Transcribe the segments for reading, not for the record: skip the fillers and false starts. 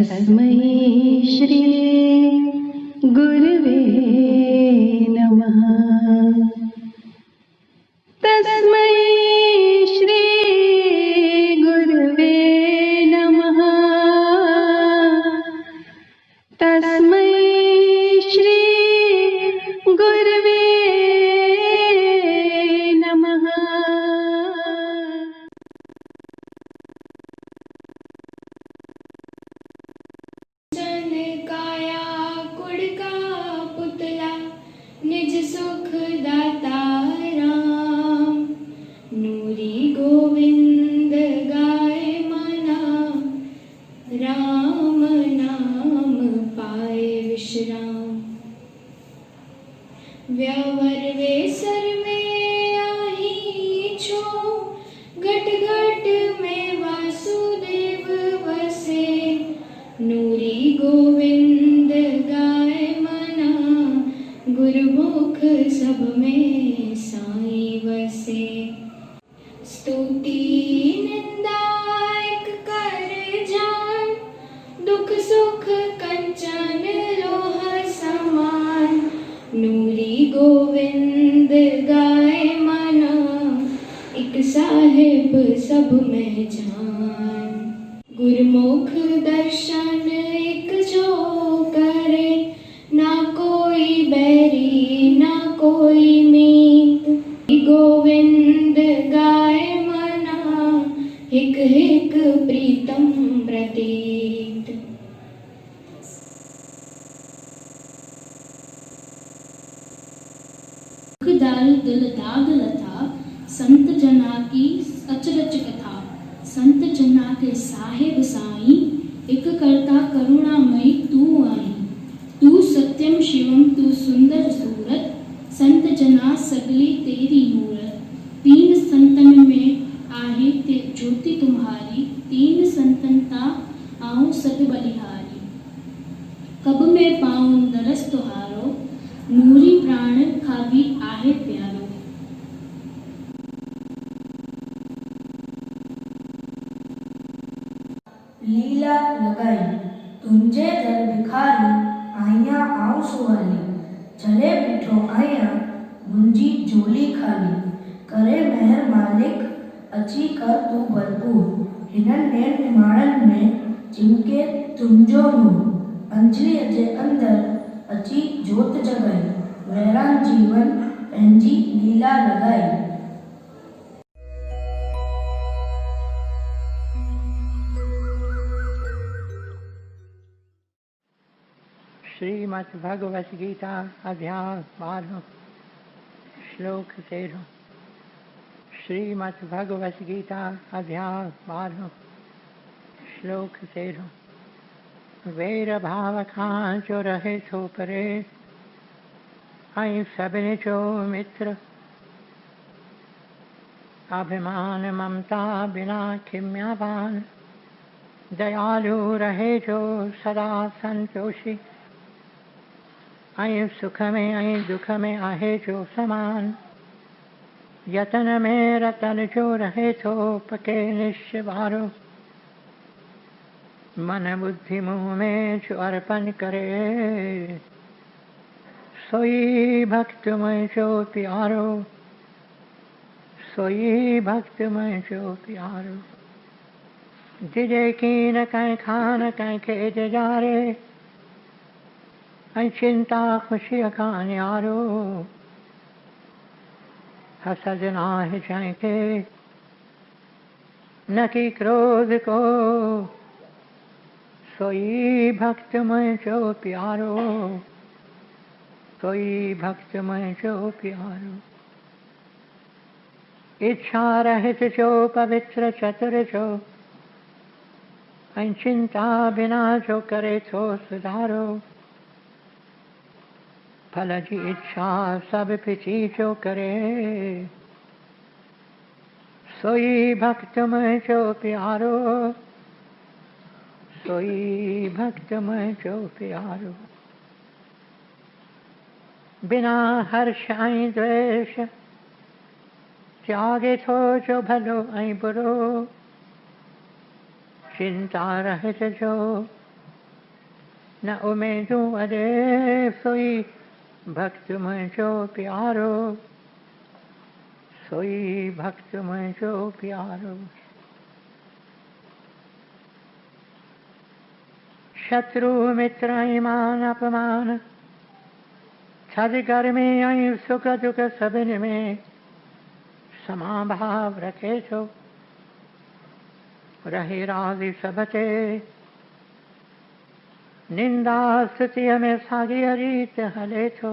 तस्मै श्री गुरुवे नमः। तस्मै श्री गुरुवे नमः। तस्मै श्री गुरुवे नमः। काया कुड़ का पुतला निज सुख दाता राम। नूरी गोविंद गाय मना राम नाम पाए विश्राम। व्यवर वेसर में आही छो घट घट में वासुदेव वसे। नूरी गोविंद गाय मना गुरुमुख सब में साई वसे। स्तुति निंदा एक कर जान दुख सुख कंचन लोह समान। नूरी गोविंद गाय मना एक साहिब सब में जान। गुरुमुख दर्शन एक जो करे ना कोई बैरी ना कोई मीत। गोविंद गाय मना हिक हिक प्रीतम प्रतीत। दाल दिल दाग लथा संत जना की अचरज कथा। संत जना के साहिब साई एक करता करुणामयी तू आई। तू सत्यम शिवम तू सुंदर सूरत संत जना सगली तेरी मूरत। तीन संतन में आहे ते ज्योति तुम्हारी तीन संतनता आऊं सद बलिहारी। कब में पाऊं दरस तुहारो नूरी प्राण खावी आहे प्यारो। लीला लगाई तुंजे दर भिखारी आया आऊं सुवाली। चले बिठो आया मुंजी झोली खाली। करे मेहर मालिक अची कर तू भरपूर। हिनन नेन निमाणन में चिमके तुंजो नूर। अंजलि जे अंदर अची जोत जगाई। वैरान जीवन पंहिंजी लीला लगाई। श्रीमद् भगवत गीता अध्याय 12 श्लोक 13। श्रीमद् भगवत गीता अध्याय 12 श्लोक 13। वैर भाव खां जो रहे थो परे ऐं सभिनी जो मित्र। अभिमान ममता बिना खिम्यावान दयालु रहे जो सदा संतोषी। ऐं सुख में ऐं दुख में आहे जो समान। यतन में रतन जो रहे थो पके निश्चय वारो। मन बुद्धि मुँह में जो अर्पण करे सोई भक्त में जो प्यारो। सोई भक्त में जो प्यारो। जिजे कीन कहीं खान कहीं खे जारे ऐं चिंता खुशी का न्यारो। हसद नाहि जंहिंखे न की क्रोध को सोई भक्त मुंहिंजो प्यारो। सोई भक्त मुंहिंजो प्यारो। इच्छा रहित जो पवित्र चतुर जो ऐं चिंता बिना जो करे थो सुधारो। फल जी इच्छा सब पिछी जो करे सोई भक्त मुंहिंजो प्यारो। सोई भक्त मुंहिंजो प्यारो। बिना हर्ष ऐं द्वेष त्यागे थो जो भलो ऐं बुरो। चिंता रहित जो न उमेदू अरे सोई भक्त मुझो प्यारो, सोई भक्त मुझो प्यारो। शत्रु मित्र ईमान अपमान, छद गर्मी आई सुख दुख सबिन में समाभाव रखे छो। रहे राजी सबते निंदा स्तुति में सागी रीत हले छो।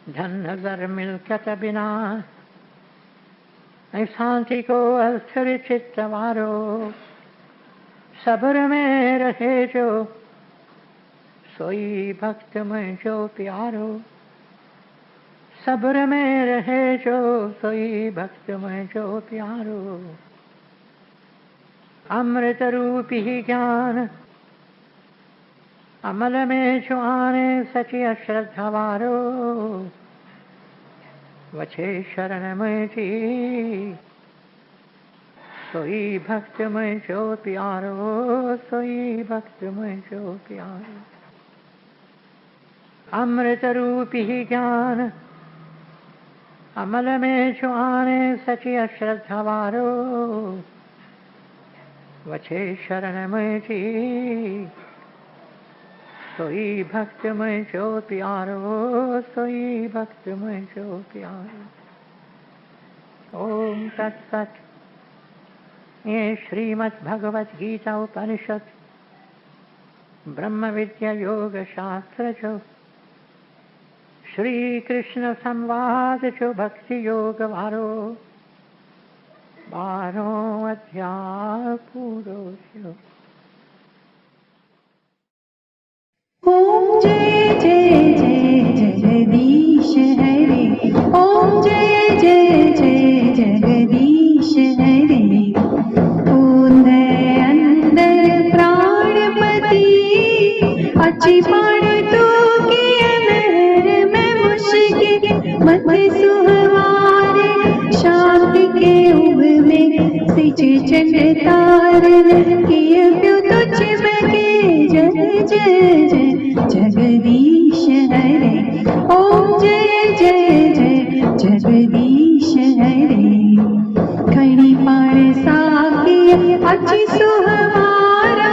धन नजर मिलकत बिना ऐं शांति को अस्थिर चित्त वारो, सब्र में रहे जो सोई भक्त मुझो प्यारो, सब्र में रहे जो सोई भक्त मुझो प्यारो। अमृत रूपी ज्ञान अमल में जो आने सची अश्रद्धा वारो, वछे शरण मुझी सोई भक्त मुझो प्यारो, सोई भक्त मुझो प्यारो। अमृत रूपी ज्ञान अमल में जो आने सची अश्रद्धा वारो, वछे शरण मुझी सोई भक्त मुझो प्यारो, सोई भक्त मुझो प्यारो। ओम तत्सत। ये श्रीमद् भगवत गीता उपनिषद ब्रह्म विद्या योग शास्त्र जो श्री कृष्ण संवाद जो भक्ति योग वारो 12 अध्याय पूरो थियो। ओम जय जय जय जगदीश हरे, ओम जय जय जय जगदीश हरे। उदय अंदर प्राणपति अच्छी पाण तू की अनहर में मुश्किल मत सुहवारे, शांति के उभ में सिच चंड तारन किए प्यो तुझ में के जय जय जय जगदीश हरे। ओम जय जय जय जगदीश हरे। खड़ी पाण साकी अच्छी सुहवारा,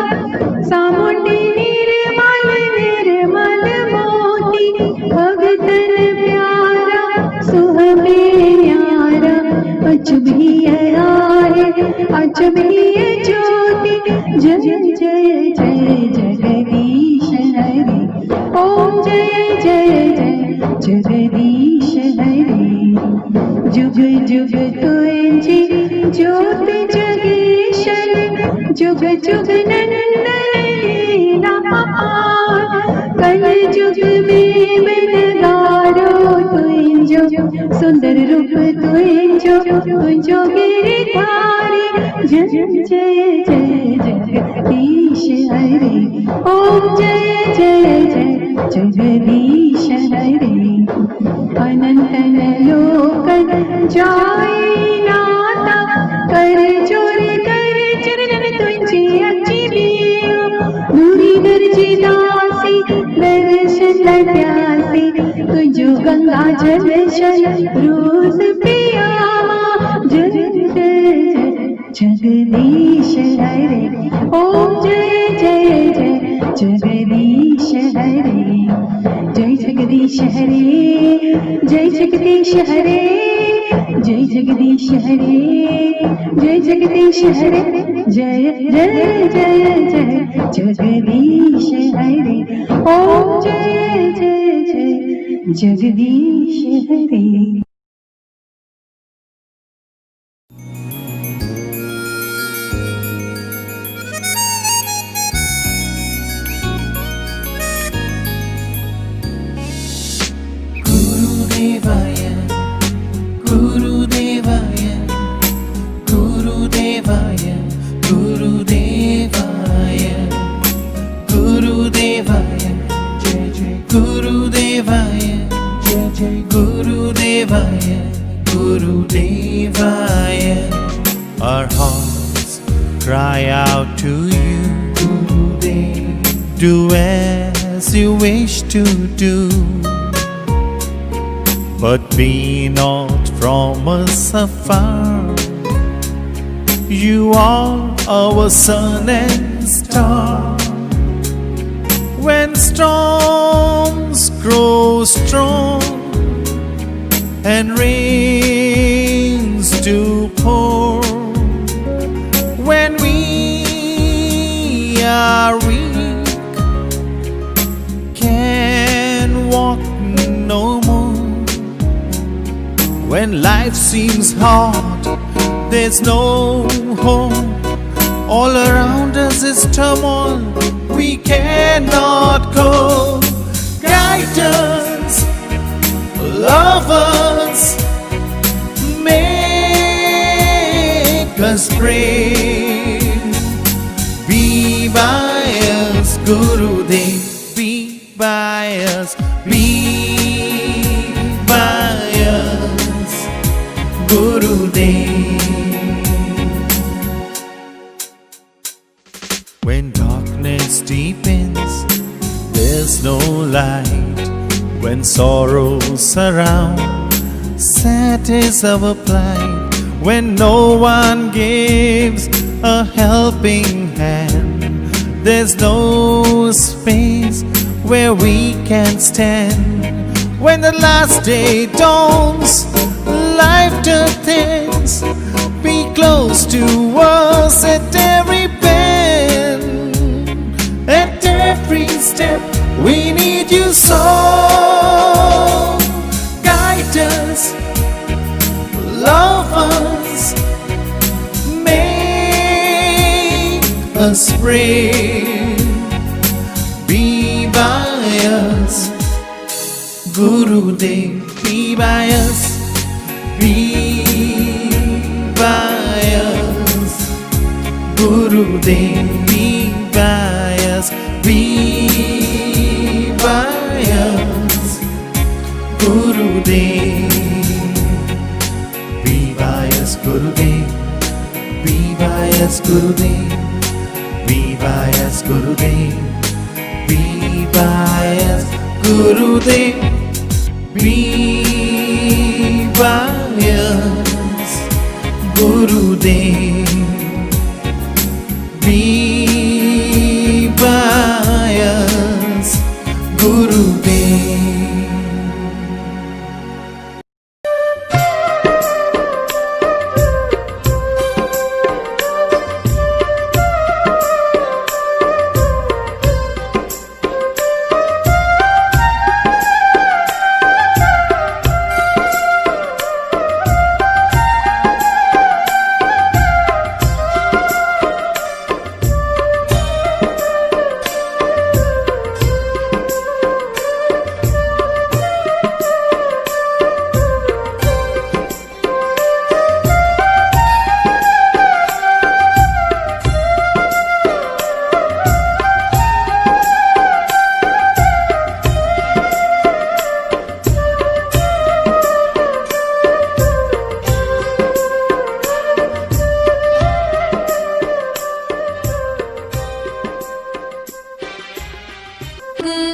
सामुंडी निर्मल निर्मल मोती, भगतन प्यारा सुह में न्यारा। अचुभी अरारे अचुभी ज्योति, जय जय जय जगदीश हरे। ओम जय जय जय जगदीश हरे। जुग जुग तुझी ज्योत जगेशन, जुग जुग नंदन लीला पार। कल जुग में बिनगारो तुझो सुंदर रूप तुझो गिरधारी, जय जय जय जगदीश हरे। ओम जय जय जय जगदीश हरे। अनंतन लोकन जाए नाता, कर जोर कर चरणन तुझी अच्छी बिया। दूरी दर्जी दासी दर्शन प्यासी, तुझो गंगा जल शन रोज पियावा, जय जय जगदीश हरे। ओम जय जय जय जगदीश हरे। जय जगदीश हरे, जय जगदीश हरे, जय जगदीश हरे, जय जगदीश हरे। जय जय जय जय जगदीश हरे। ओम जय जय जय जगदीश हरे। Gurudevaya do as you wish to do, but be not from us afar. You are our sun and star. When storms grow strong and rains do pour, when we are weak, can walk no more, when life seems hard, there's no hope, all around us is turmoil, we cannot go. Guide us, love us, make us brave. Be by us, Gurudev, be by us, be by us, Gurudev. When darkness deepens, there's no light. When sorrows surround, sad is our plight. When no one gives a helping hand, there's no space where we can stand. When the last day dawns, life turns things, be close to us at every bend, at every step. We need you so. Guide us, love us, make us brave. Be by us, Gurudev, be by us, be by us, Gurudev, be by us, be by us, Gurudev, be by us, Gurudev, be by us, Gurudev, be by us, Gurudev, be by us, Gurudev, be by us, Gurudev, be by us, Gurudev.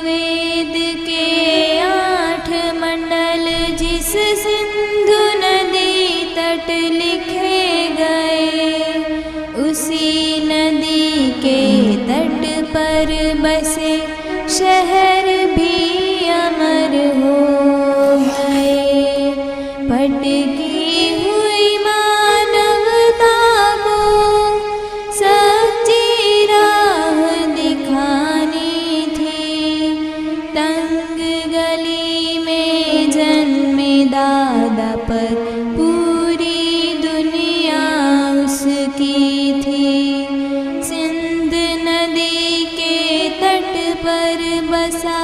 वेद के 8 मंडल जिस सिंधु नदी तट लिखे गए, उसी नदी के तट पर बसे शहर भी अमर हो गए। भटकी हुई मानवता को सच्ची राह दिखानी थी। तंग गली में जन्मे दादा पर पूरी दुनिया उसकी थी। सिंध नदी के तट पर बसा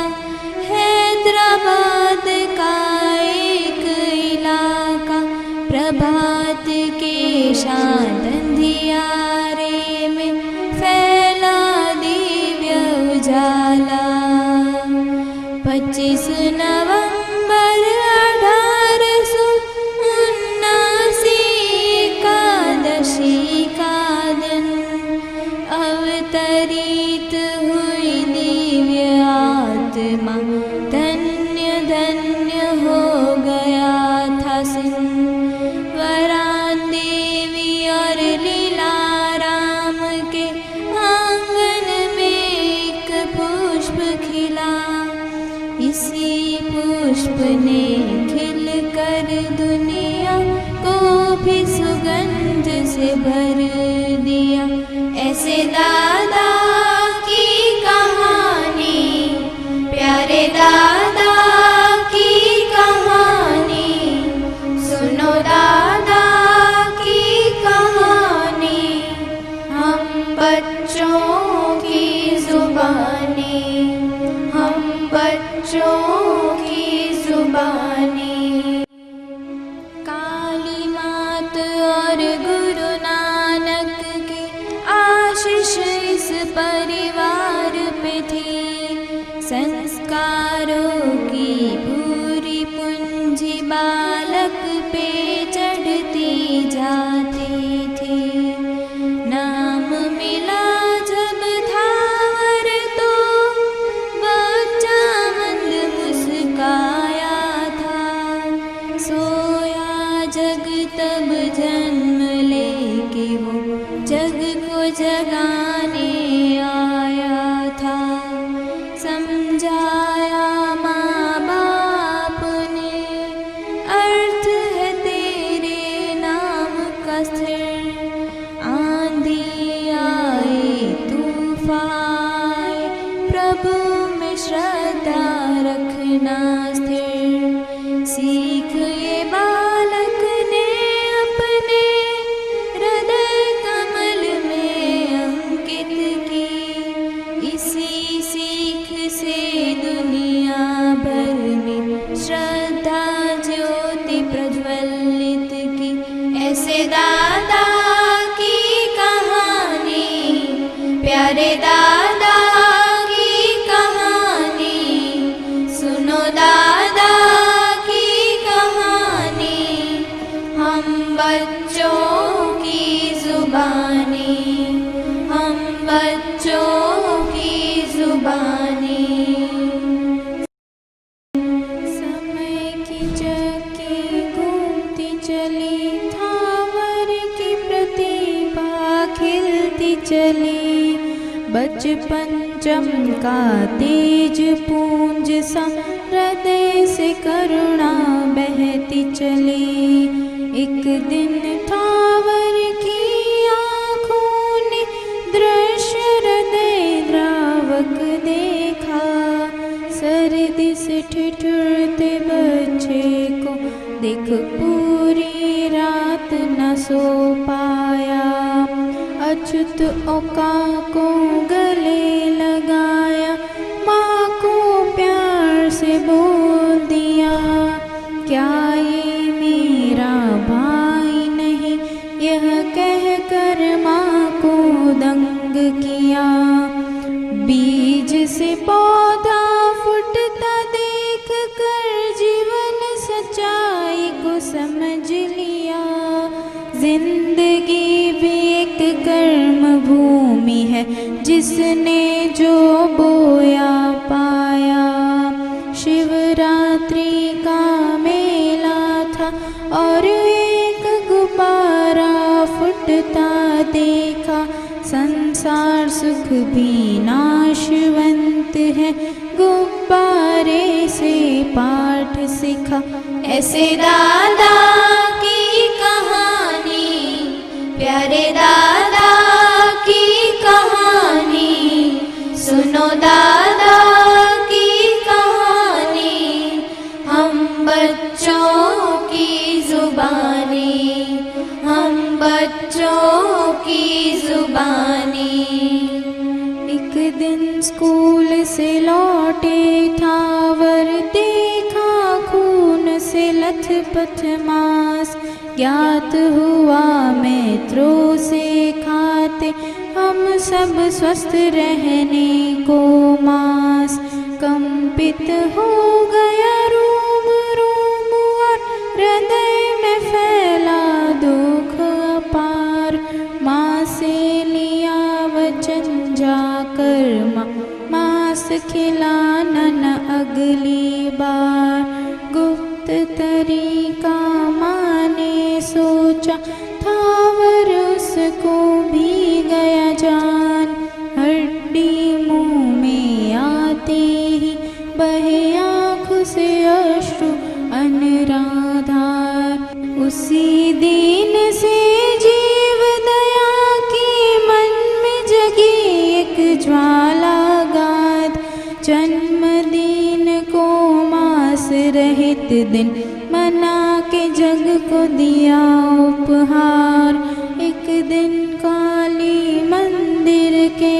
हैदराबाद का एक इलाका। प्रभात के शांत अंधियारे में फैला दिव्य उजाला। 25 नवंबर 1879 एकादशी का दिन अवतरित हुई इसी पुष्प ने खिल कर दुनिया को भी सुगंध से भर दिया। ऐसे दादा की कहानी, प्यारे दादा की कहानी, सुनो दादा की कहानी, हम बच्चों की जुबानी, हम बच्चों की जुबानी। काली मात और गुरु नानक की आशीष इस परिवार पे थी। संस्कारों की पूरी पूंजी बालक पे चढ़ती जाती थी। नाम मिला जब थावर तो बच्चा मंद मुस्काया था। सोया जग तब जन्म लेके वो जग को जगाने आया था। समझाया माँ बाप ने अर्थ है तेरे नाम का स्थिर। आंधी आए तूफान प्रभु में श्रद्धा रखना स्थिर। सीख ये बालक ने अपने हृदय कमल में अंकित की। इसी सीख से दुनिया भर में श्रद्धा ज्योति प्रज्वलित की। ऐसे दादा की कहानी, प्यारे दादा की कहानी, सुनो दादा की कहानी, हम बच्चों की जुबानी, हम बच्चों की जुबानी। समय की चक्की घूमती चली, थावर की प्रतिभा खिलती चली। बचपन चमका तेज पूंज सा, हृदय से करुणा बहती चली। एक दिन थावर की आँखों ने दृश्य हृदय द्रावक देखा। सर्दी से ठिठुरते बच्चे को देख पूरी रात न सो पाया। अच्युत ओका को गले लगाया, माँ को प्यार से बोल दिया, क्या ये मेरा भाई नहीं? यह कहकर माँ को दंग किया। बीज से पौधा फूटता देख कर जीवन सच्चाई को समझ लिया। जिंदगी भी एक कर्म भूमि है, जिसने जो बोया पाया। शिवरात्रि का मेला था और एक गुब्बारा फूटता देखा। संसार सुख भी नाशवंत है, गुब्बारे से पाठ सीखा। ऐसे दादा की कहानी, प्यारे दादा की कहानी, सुनो दादा की कहानी, हम बच्चों की जुबानी, हम बच्चों की जुबानी। एक दिन स्कूल से लौटे थावर, देखा खून से लथपथ मांस। ज्ञात हुआ मित्रों से खाते हम सब स्वस्थ रहने को मांस। कंपित हो गया रोम रोम और हृदय में फैला दुख अपार। माँ से लिया वचन जाकर, मांस खिलाना न अगली बार। गुप्त तरीका माँ ने सोचा, थावर उसको भी गया जान। हड्डी मुंह में आते ही बहे से अश्रु अनराधार। उसी दिन से जीव दया की मन में जगी एक ज्वाला गाद। जन्मदिन को मास रहित दिन मना के जग को दिया उपहार। एक दिन काली मंदिर के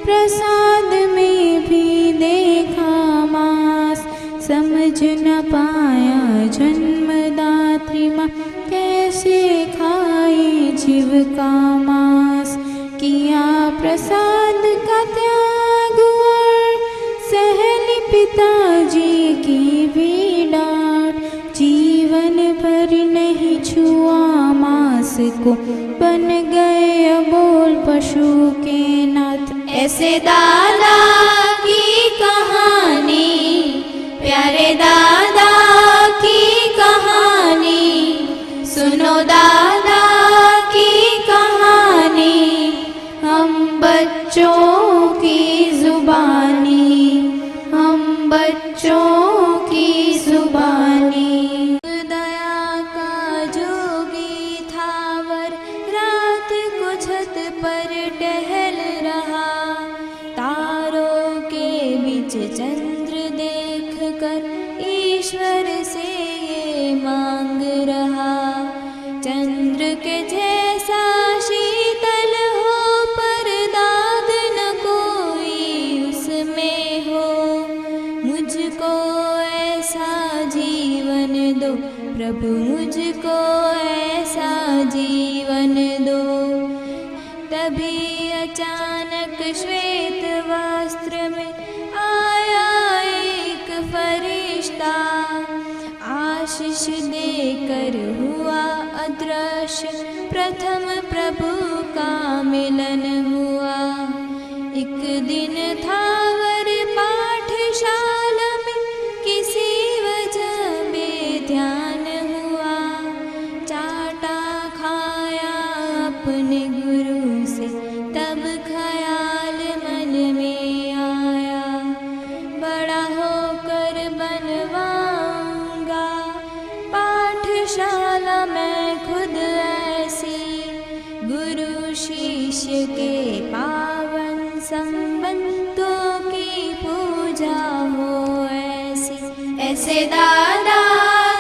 प्रसाद में भी देखा मास। समझ न पाया जन्मदात्री माँ कैसे खाए जीव का मांस। किया प्रसाद का त्याग और सहली पिताजी की भी डांट। जीवन भर नहीं छुआ मांस को, बन गए अबोल पशु के नाथ। ऐसे दादा की कहानी, प्यारे दादा की कहानी, सुनो दादा की कहानी, हम बच्चों की जुबानी, हम बच्चों की जुबानी। दया का जोगी था वर, रात को छत पर टहल रहा। तारों के बीच चंद्र देख कर ईश्वर से ये मांग रहा। चंद्र के जैसा शीतल हो पर दाग न कोई उसमें हो। मुझको ऐसा जीवन दो प्रभु, मुझको ऐसा जीवन दो। तभी अचानक श्वेत वस्त्र में आया एक फरिश्ता। आशीष देकर हुआ अदृश्य, प्रथम प्रभु का मिलन हुआ। एक दिन था वर पाठशाला में, किसी वजह बेध्यान हुआ। चाटा खाया अपने गुरु से, तब ख्याल मन में आया। बड़ा होकर बनवाऊंगा पाठशाला मैं खुद ऐसी। गुरु शिष्य के पावन संबंधों की पूजा हो ऐसी। ऐसे दादा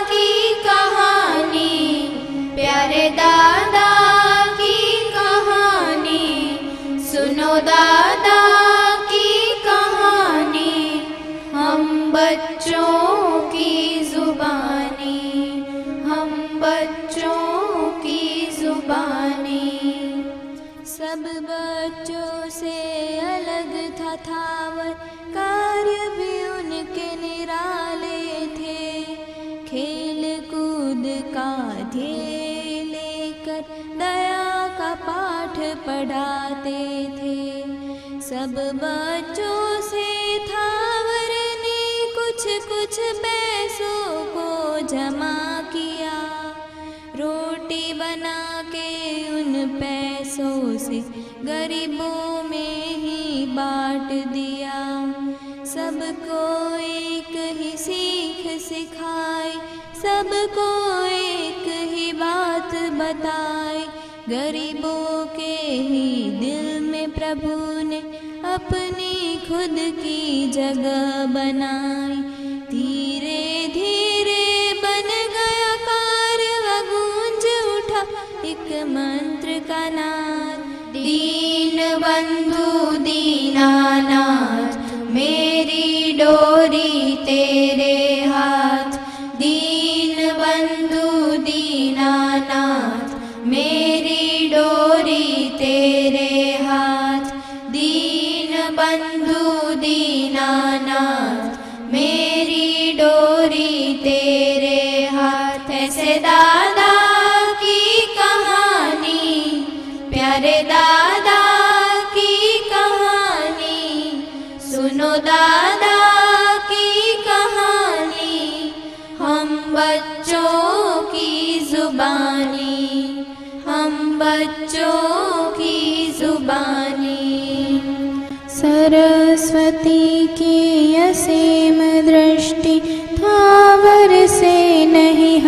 की कहानी, प्यारे दादा की कहानी, सुनो दादा की कहानी, हम बच्चों की जुबानी, हम बच्चों की जुबानी। सब बच्चों से अलग था थावर, कार्य भी उनके निराले थे। खेल कूद का ध्येय लेकर दया का पाठ पढ़ाते थे। सब बच्चों से थावर ने कुछ कुछ पैसों को जमा किया। रोटी बना के उन पैसों से गरीबों में ही बांट दिया। सबको एक ही सीख सिखाई, सबको एक ही बात बताई। गरीबों के ही दिल में प्रभु ने अपनी खुद की जगह बनाई। धीरे धीरे बन गया कार्य, गूंज उठा एक मंत्र का नाद। दीन बंधु दीनानाथ, मेरी डोरी तेरे हाथ। दीन बंधु दीनानाथ, मेरी डोरी तेरे हाथ। दीन बंधु दीनानाथ, मेरी डोरी तेरे हाथ। ऐसे दादा की कहानी, प्यारे दादा की कहानी, सुनो दादा की कहानी, हम बच्चों की जुबानी, हम बच्चों की जुबानी। सरस्वती की असीम दृष्टि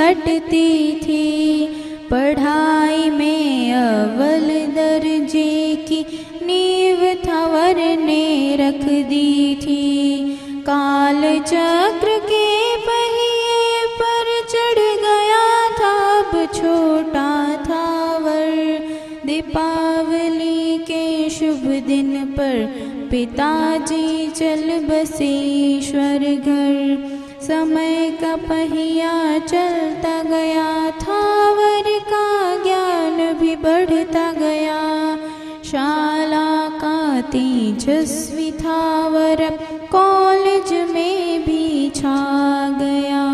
हटती थी। पढ़ाई में अव्वल दर्जे की नींव थावर ने रख दी थी। काल चक्र के पहिए पर चढ़ गया था अब छोटा थावर। दीपावली के शुभ दिन पर पिताजी चल बसे ईश्वर घर। समय का पहिया चलता गया, थावर का ज्ञान भी बढ़ता गया। शाला का तेजस्वी थावर कॉलेज में भी छा गया।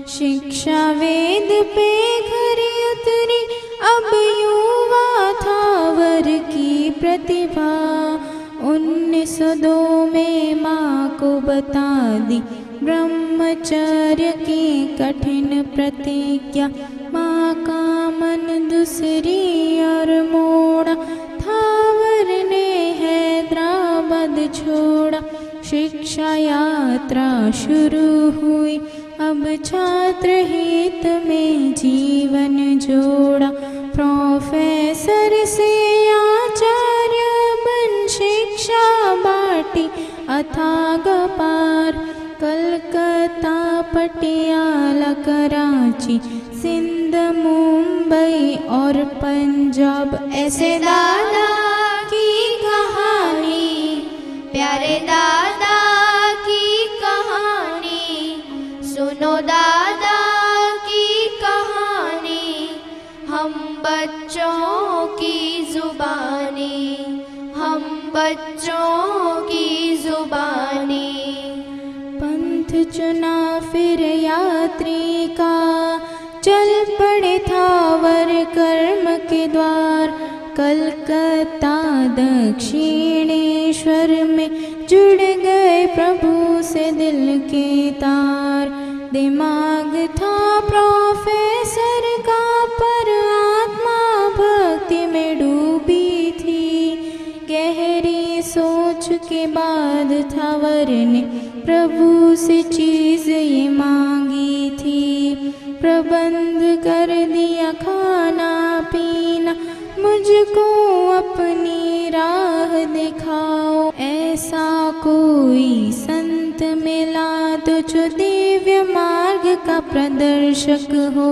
शिक्षा वेद पे खरी उतरी, अब युवा थावर की प्रतिभा। 1902 में माँ को बता दी ब्रह्मचर्य की कठिन प्रतिज्ञा। माँ का मन दूसरी ओर मोड़ा, थावर ने हैदराबाद छोड़ा। शिक्षा यात्रा शुरू हुई, अब छात्र हित में जीवन जोड़ा। प्रोफेसर से आचार्य बन शिक्षा बाटी अथाग पार। कलकत्ता, पटियाला, कराची, सिंध, मुंबई और पंजाब। ऐसे दादा की कहानी, प्यारे दादा की कहानी। सुनो दादा की कहानी, हम बच्चों की जुबानी, हम बच्चों की जुबानी। पंथ चुना फिर यात्री का, चल पड़े थावर कर्म के द्वार। कलकत्ता दक्षिणेश्वर में जुड़ गए प्रभु से दिल के तार। दिमाग था प्रोफेसर का, पर आत्मा भक्ति में डूबी थी। गहरी सोच के बाद थावर ने प्रभु से चीज ये मांगी थी। प्रबंध कर दिया खाना पीना, मुझको अपनी राह दिखाओ। ऐसा कोई संत मिला तो जो दिव्य मार्ग का प्रदर्शक हो।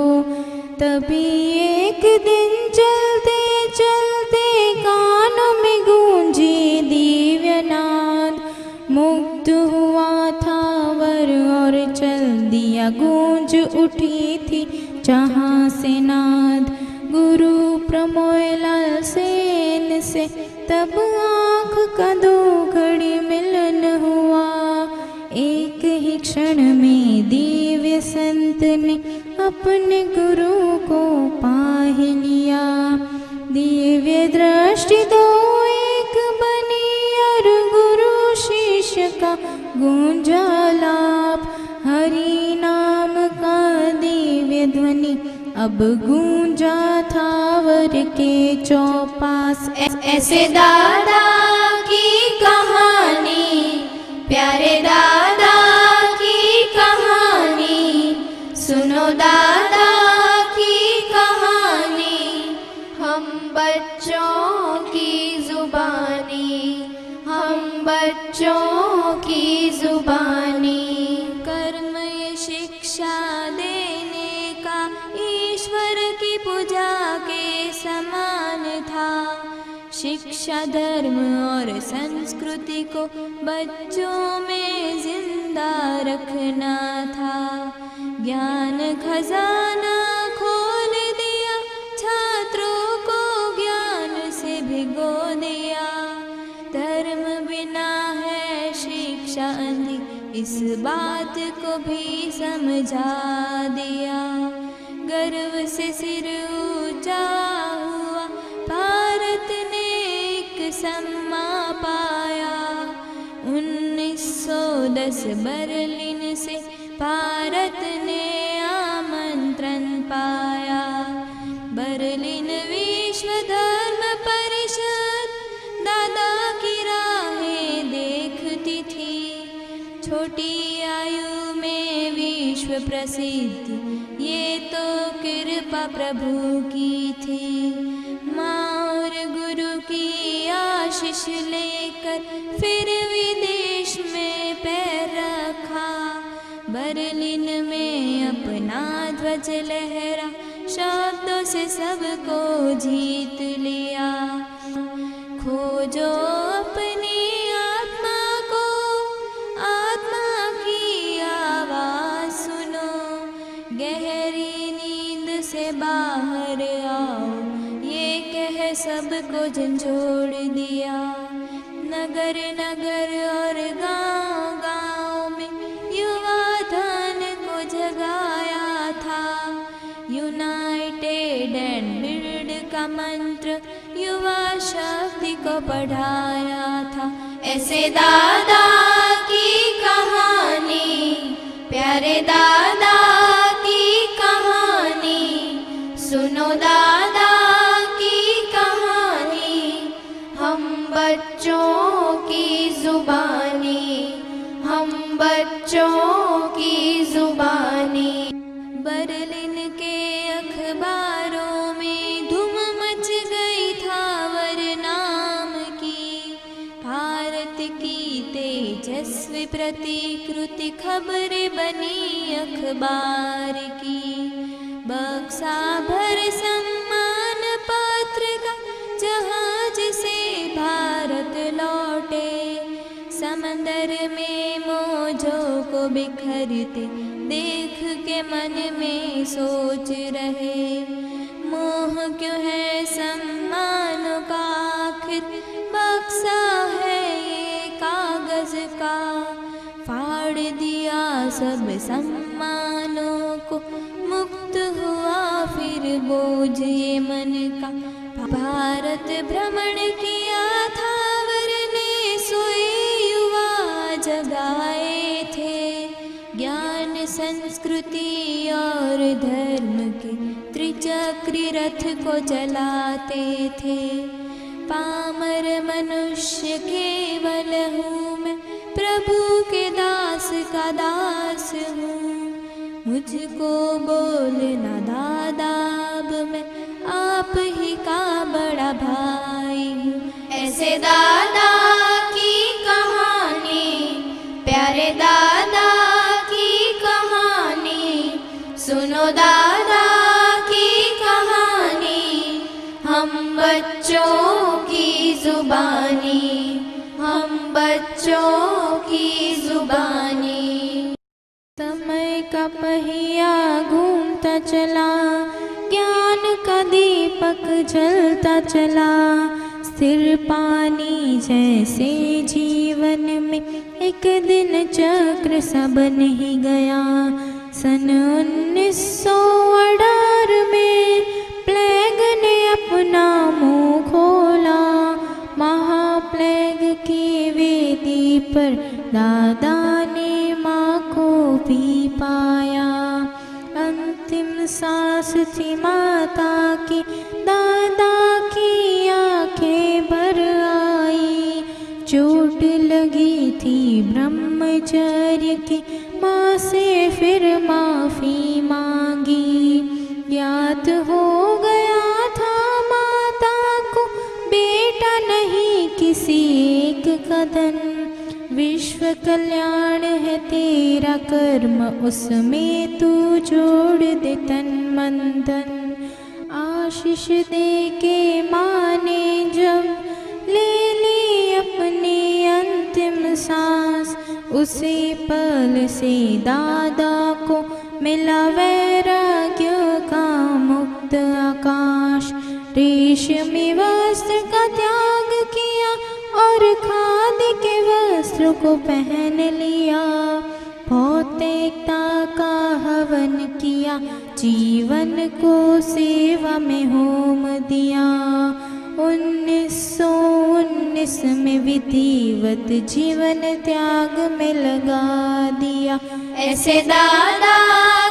तभी एक दिन चलते चलते कानों में गूंजी दिव्य नाद। मुग्ध हुआ थावर और चल दिया, गूंज उठी थी जहाँ से नाद। गुरु प्रमोदलाल सेन से तब आँख का दो घड़ी मिलन हुआ। एक ही क्षण में दिव्य संत ने अपने गुरु को पा ही लिया। दिव्य दृष्टि दो एक बनी और गुरु शिष्य का गूंजा लाप। हरि नाम का दिव्य ध्वनि अब गूंजा थावर के चौपास। ऐसे दादा की कहानी, प्यारे दादा की कहानी। सुनो दादा की कहानी, हम बच्चों की जुबानी, हम बच्चों की जुबानी। कर्म ये शिक्षा देने का ईश्वर की पूजा के समान था। शिक्षा धर्म और संस्कृति को बच्चों में जिंदा रखना था। ज्ञान खजाना खोल दिया, छात्रों को ज्ञान से भिगो दिया। धर्म बिना है शिक्षा अंधी, इस बात को भी समझा दिया। गर्व से सिर ऊंचा हुआ, भारत ने एक सम्मा पाया। 1910 बर्लिन से भारत ने आमंत्रण पाया। बर्लिन विश्व धर्म परिषद दादा की राहें देखती थी। छोटी आयु में विश्व प्रसिद्ध, ये तो कृपा प्रभु की थी। माँ और गुरु की आशीष लेकर फिर विदेश में पैर रखा। बर्लिन में अपना ध्वज लहरा, शब्दों से सबको जीत लिया। खोजो अपनी आत्मा को, आत्मा की आवाज सुनो, गहरी नींद से बाहर आओ, ये कह सबको झंझोड़ दिया। नगर नगर और गांव गांव में युवा धन को जगाया था। यूनाइटेड एंड बिल्ड का मंत्र युवा शक्ति को पढ़ाया था। ऐसे दादा की कहानी, प्यारे दादा की कहानी, सुनो दादा की कहानी। हम बच्चों की जुबानी, हम बच्चों की जुबानी। बर्लिन के अखबारों में धूम मच गई थावर नाम की। भारत की तेजस्वी प्रतिकृति खबरें बनी अखबार की। बक्सा भर सम्मान पत्र का जहाज से भारत लौटे। समंदर में मौजों को बिखरते देख के मन में सोच रहे। मोह क्यों है सम्मानों का, आखिर बक्सा है ये कागज का। फाड़ दिया सब सम्मानों को, मुक्त हुआ फिर बोझ ये मन का। भारत भ्रमण किया था वरने सोए युवा जगाए थे। ज्ञान संस्कृति और धर्म के त्रिचक्री रथ को चलाते थे। पामर मनुष्य केवल हूँ मैं, प्रभु के दास का दास हूँ। मुझको बोलना दादा, अब मैं आप ही का बड़ा भाई हूँ। ऐसे दादा की कहानी, प्यारे दादा की कहानी, सुनो दादा की कहानी। हम बच्चों की जुबानी, हम बच्चों की जुबानी। समय का पहिया घूमता चला, ज्ञान का दीपक जलता चला। स्थिर पानी जैसे जीवन में एक दिन चक्र सा बन ही गया। सन 1918 में प्लेग ने अपना मुंह खोला। महाप्लेग की वेदी पर दादा ने माँ को भी पाया। अंतिम सांस थी माता की, दादा की आंखें भर आई। चोट लगी थी ब्रह्मचर्य की, माँ से फिर माफी मांगी। ज्ञात हो गया था माता को, बेटा नहीं किसी एक का धन। विश्व कल्याण है तेरा कर्म, उसमें तू जोड़ दे तन मन धन। आशीष दे के माँ ने जब ले ली अपनी अंतिम सांस, उसी पल से दादा को मिला वैराग्य का मुक्त आकाश। रेशमी वस्त्र का त्याग किया और खादी के वस्त्र को पहन लिया। भौतिकता का हवन किया, जीवन को सेवा में होम दिया। 1919 में विधिवत जीवन त्याग में लगा दिया। ऐसे दादा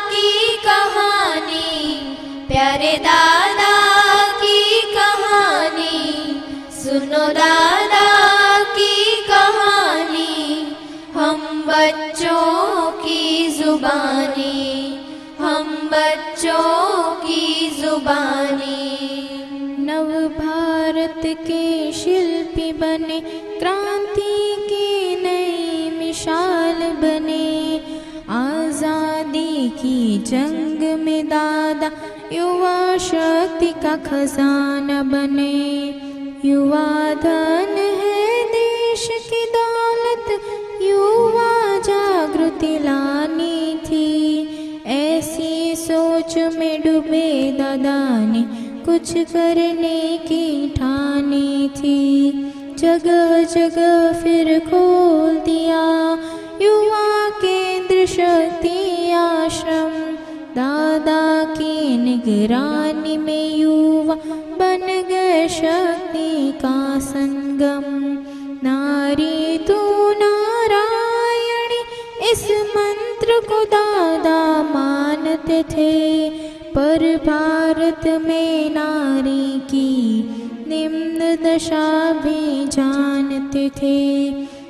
की कहानी, प्यारे दादा की कहानी, सुनो दादा की कहानी। हम बच्चों जुबानी, हम बच्चों की जुबानी। नव भारत के शिल्पी बने, क्रांति की नई मिसाल बने। आज़ादी की जंग में दादा युवा शक्ति का खजाना बने। युवा धन है देश की दौलत, युवा जागृति लानी थी। ऐसी सोच में डूबे दादा ने कुछ करने की ठानी थी। जगह जगह फिर खोल दिया युवा केंद्र शक्ति आश्रम। दादा की निगरानी में युवा बन गए शक्ति का संगम। नारी तू नारायणी, इस मंत्र को दादा मानते थे। पर भारत में नारी की निम्न दशा भी जानते थे।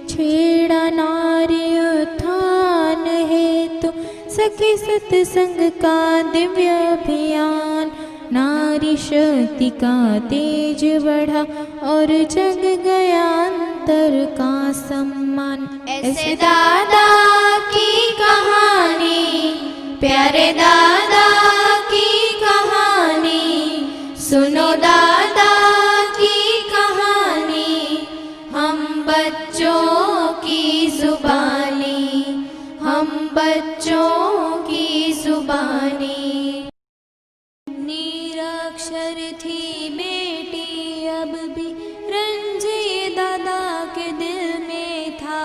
छेड़ा नारी उत्थान हेतु सखी सत्संग का दिव्य अभियान। नारी शक्ति का तेज बढ़ा और जग गया अंतर का सम्मान। ऐसे दादा की कहानी, प्यारे दादा की कहानी, सुनो दादा की कहानी। हम बच्चों की जुबानी, हम बच्चों की जुबानी। निरक्षर थी बेटी अब भी रंज ये दादा के दिल में था।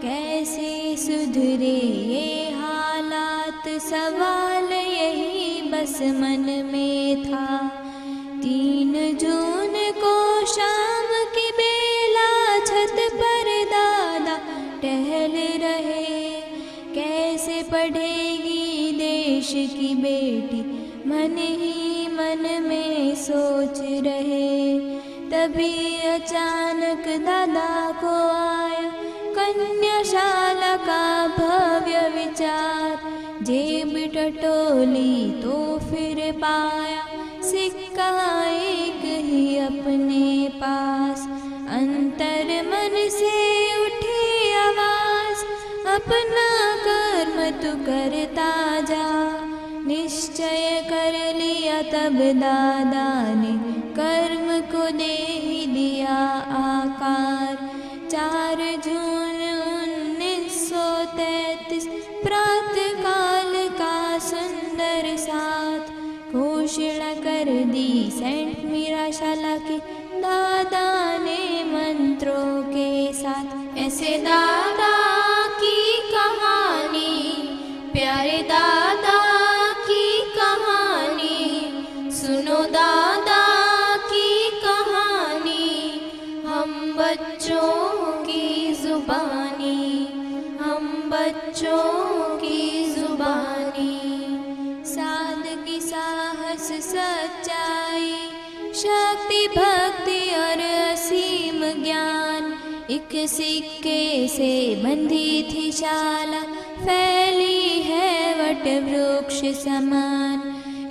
कैसे सुधरे ये हालात, सवाल यही बस मन में था। 3 जून को शाम की बेला छत पर दादा टहल रहे। कैसे पढ़ेगी देश की बेटी, मन ही मन में सोच रहे। तभी अचानक दादा को आया कन्याशाला का भव्य विचार। जेब टटोली तो फिर पाया सिक्का एक ही अपने पास। अंतर मन से उठी आवाज, अपना कर्म तू करता जा। निश्चय कर लिया तब दादा ने, कर्म को दे ही दिया आकार। 4 जून 1933 प्रातः काल का सुंदर साथ घोषणा कर दी सेंट मीरा शाला की दादा ने मंत्रों के साथ। ऐसे दादा की कहानी, प्यारे दादा की कहानी, सुनो दादा की कहानी। हम बच्चों की जुबानी, हम बच्चों की जुबानी। सादगी, साहस, सच्चाई, शक्ति, भक्ति और असीम ज्ञान, एक सिक्के से बंधी थी शाला, फैली है वट वृक्ष समान।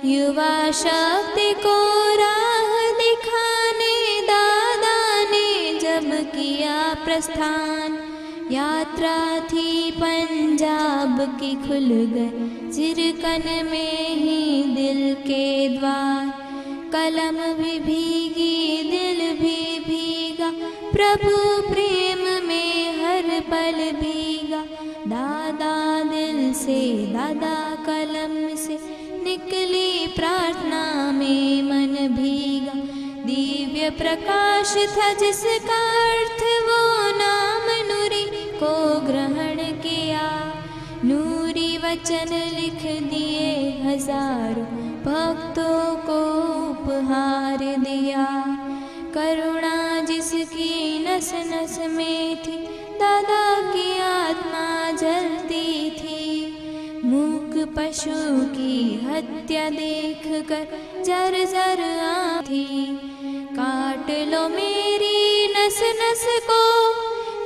युवा शक्ति को राह दिखाने दादा ने जब किया प्रस्थान। यात्रा थी पंजाब की, खुल गए चिरकन में ही दिल के द्वार। कलम भी भीगी, दिल भी भीगा, प्रभु प्रेम में हर पल भीगा। दादा दिल से, दादा कलम से, निकली प्रार्थना में मन भीगा। दिव्य प्रकाश था जिसका अर्थ वो नाम नूरी को ग्रहण किया। नूरी वचन लिख दिए हजारों भक्तों को उपहार दिया। करुणा जिसकी नस नस में थी, दादा की आत्मा जलती थी। मूक पशु की हत्या देख कर जर जर थी। काट लो मेरी नस नस को,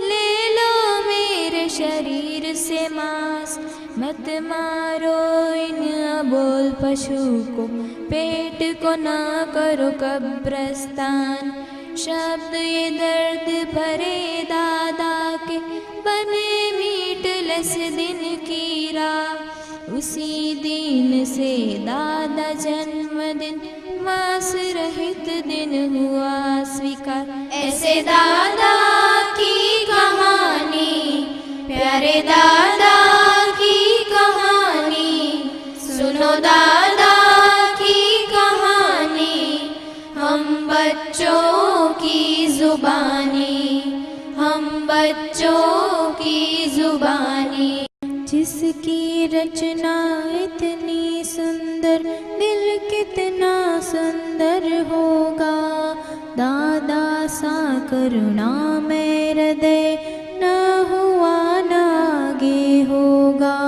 ले लो मेरे शरीर से मांस, मत मारो इन अबोल पशु को, पेट को ना करो कब्रस्तान। शब्द ये दर्द भरे दादा के, बने मीटलेस दिन की राह। उसी दिन से दादा जन्मदिन मास रहित दिन हुआ स्वीकार। ऐसे दादा की कहानी, प्यारे दादा की कहानी, सुनो दादा की कहानी, हम बच्चों की जुबानी, हम बच्चों की जुबानी। जिसकी रचना इतनी सुंदर, दिल कितना सुंदर होगा। दादा सा करुणा में हृदय न हुआ न आगे होगा।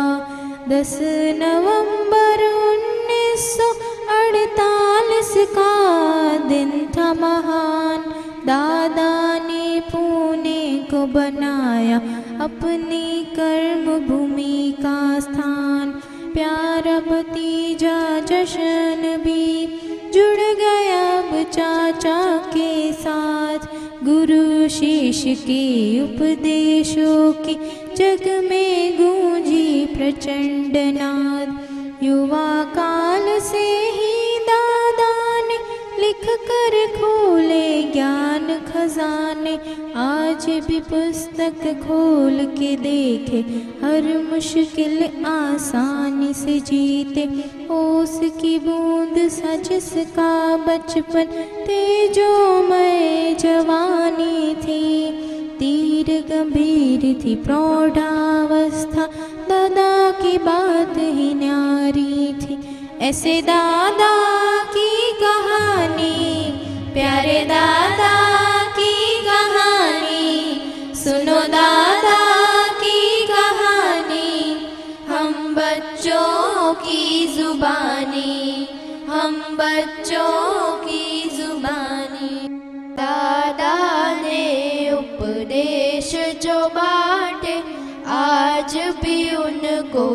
10 नवंबर 1948 का दिन था महान। दादा ने पुणे को बनाया अपनी कर्म भूमि का स्थान। प्यारा भतीजा जश्न भी जुड़ गया अब चाचा के साथ। गुरु शिष्य के उपदेशों की जग में गूंजी प्रचंड नाद। युवा काल से ही दादा ने लिख कर खोले ज्ञान खजाने। आज भी पुस्तक खोल के देखे, हर मुश्किल आसानी से जीते। ओस की बूंद सा जिसका बचपन, तेजोमय जवानी थी। तीर गंभीर थी प्रौढ़ावस्था, दादा की बात ही न्यारी थी। ऐसे दादा की कहानी, प्यारे दादा की कहानी, सुनो दादा की कहानी, हम बच्चों की जुबानी, हम बच्चों की जुबानी। दादा ने उपदेश जो बांटे, आज भी उनको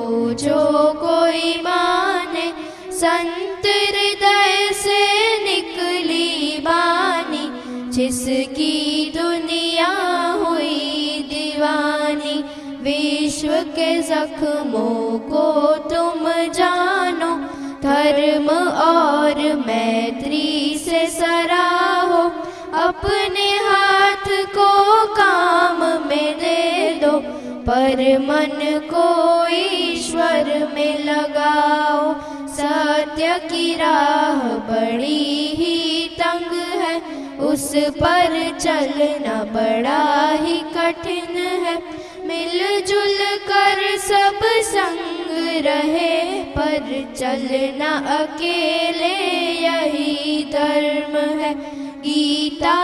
जो कोई माने। संत हृदय से निकली बानी, जिसकी दुनिया हुई दीवानी। विश्व के जख्मों को तुम जानो, धर्म और मैत्री से सराहो। अपने हाथ को काम में दे दो, पर मन को ईश्वर में लगाओ। सत्य की राह बड़ी ही तंग है, उस पर चलना बड़ा ही कठिन है। मिलजुल कर सब संग रहे, पर चलना अकेले यही धर्म है। गीता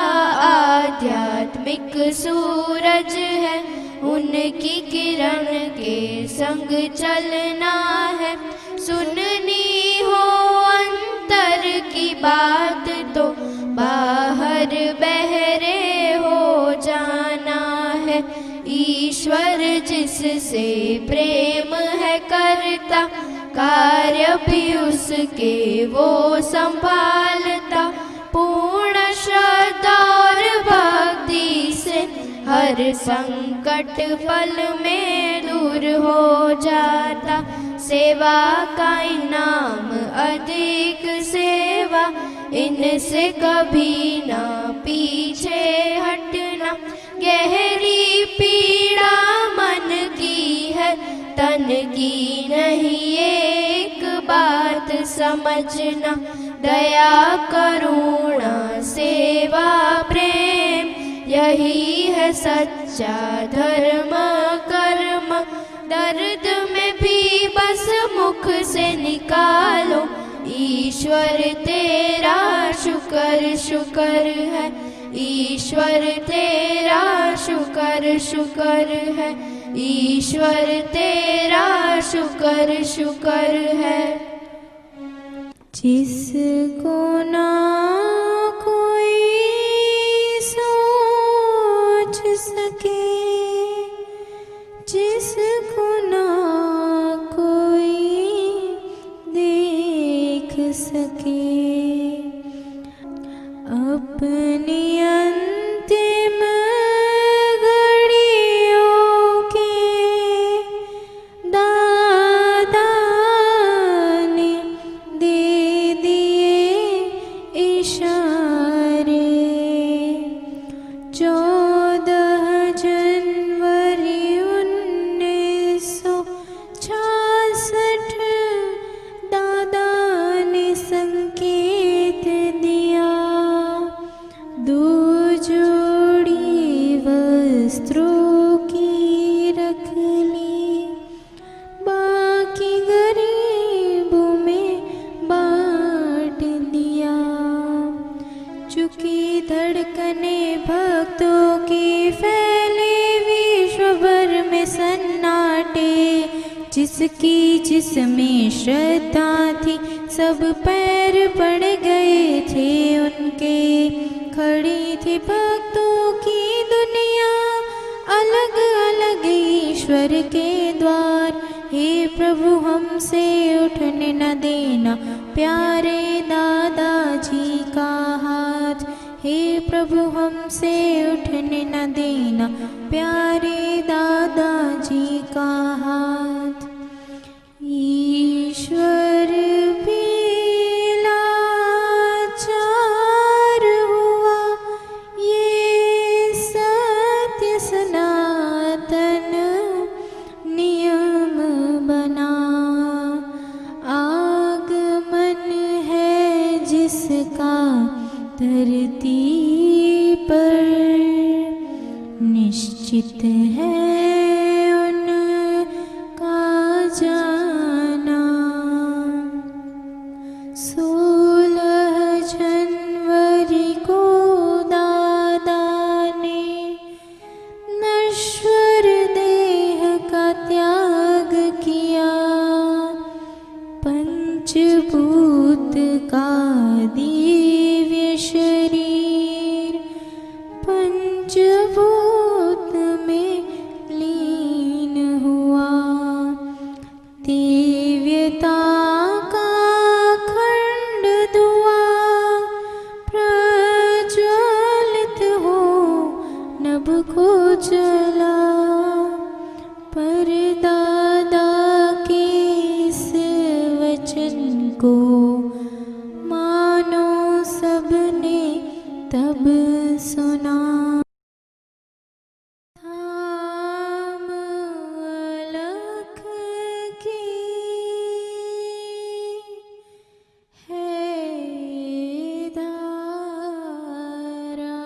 आध्यात्मिक सूरज है, उनकी किरण के संग चलना है। सुननी हो अंतर की बात तो बाहर बहरे हो जाना है। ईश्वर जिससे प्रेम है करता, कार्य भी उसके वो संभालता। पूर्ण श्रद्धा और भक्ति से हर संकट पल में दूर हो जाता। सेवा का इनाम अधिक सेवा, इनसे कभी ना पीछे हटना। गहरी पीड़ा मन की है, तन की नहीं एक बात समझना। दया करुणा सेवा प्रेम, यही है सच्चा धर्म कर्म। दर्द में भी बस मुख से निकालो, ईश्वर तेरा शुक्र शुक्र है। ईश्वर तेरा शुक्र शुक्र है। ईश्वर तेरा शुक्र शुक्र है। जिसको ना कोई सोच सके, जिसको ना जिसमें श्रद्धा थी सब पैर पड़ गए थे उनके। खड़ी थी भक्तों की दुनिया अलग अलग ईश्वर के द्वार। हे प्रभु हमसे उठने न देना प्यारे दादाजी का हाथ। हे प्रभु हमसे उठने न देना प्यारे दादाजी का हाथ। ईश्वर भी लाचार हुआ ये सत्य सनातन नियम बना। आगमन है जिसका धरती पर निश्चित है उनका जाना। 16 जनवरी को दादा ने नश्वर देह का त्याग किया। पंचभूत का दिव्य शरीर पंचभूत में लीन हुआ। दिव्यता का खंड धुआ प्रज्वलित हो नभ को चला। पर दादा के इस वचन को मानो सबने तब सुना। थाम अलख की है धारा।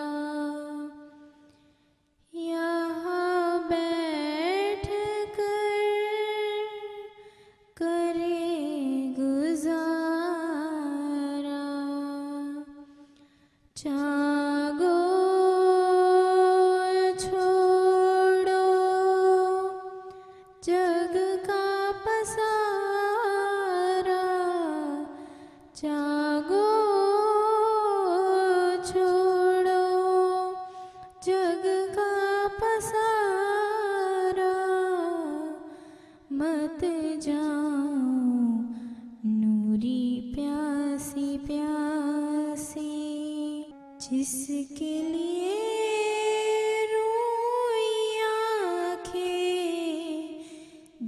यहाँ बैठ कर करे गुजारा। जागो छोड़ो जग का पसारा। जागो छोड़ो जग का पसारा। मत जाओ नूरी प्यासी प्यासी जिसके लिए रोई आँखें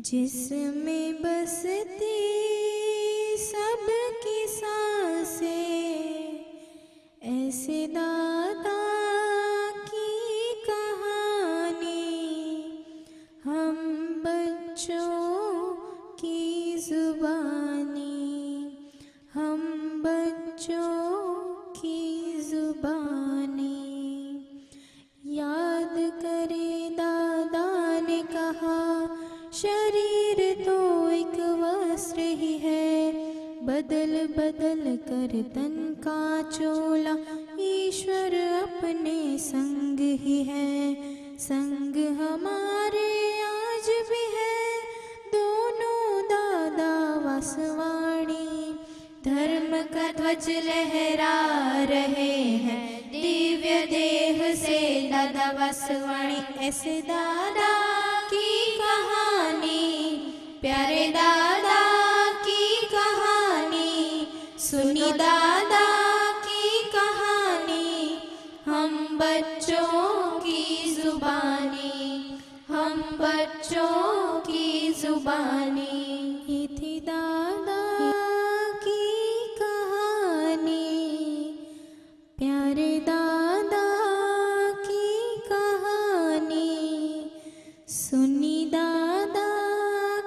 जिसमें बसती सबकी सांसें। ऐसे दादा की कहानी हम बच्चों की जुबानी हम बच्चों की जुबानी। याद करे दादा ने कहा शरीर तो एक वस्त्र ही है। बदल बदल कर तन का चोला ईश्वर अपने संग ही है। संग हमारे आज भी है दोनों दादा वासवाणी। धर्म का ध्वज लहरा रहे हैं दिव्य देह से दादा वासवाणी। ऐसे दादा की कहानी प्यारे दादा की कहानी सुनी दादा की कहानी। हम बच्चों की जुबानी हम बच्चों की जुबानी। ये थी दादा की कहानी प्यारे दादा की कहानी सुनी दादा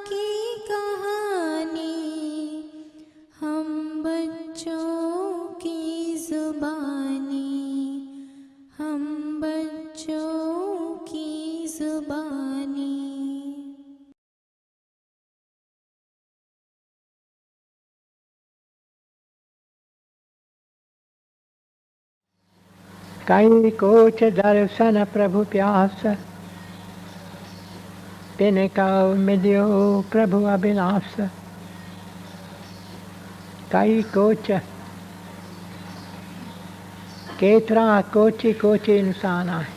की कहानी। हम बच्चों की जुबानी हम बच्चों की जुबानी। कई कोच दर्शन प्रभु प्यास तिन कौ मिलियो प्रभु अविनाश कई कोच केतरा कोची कोची इंसान आहे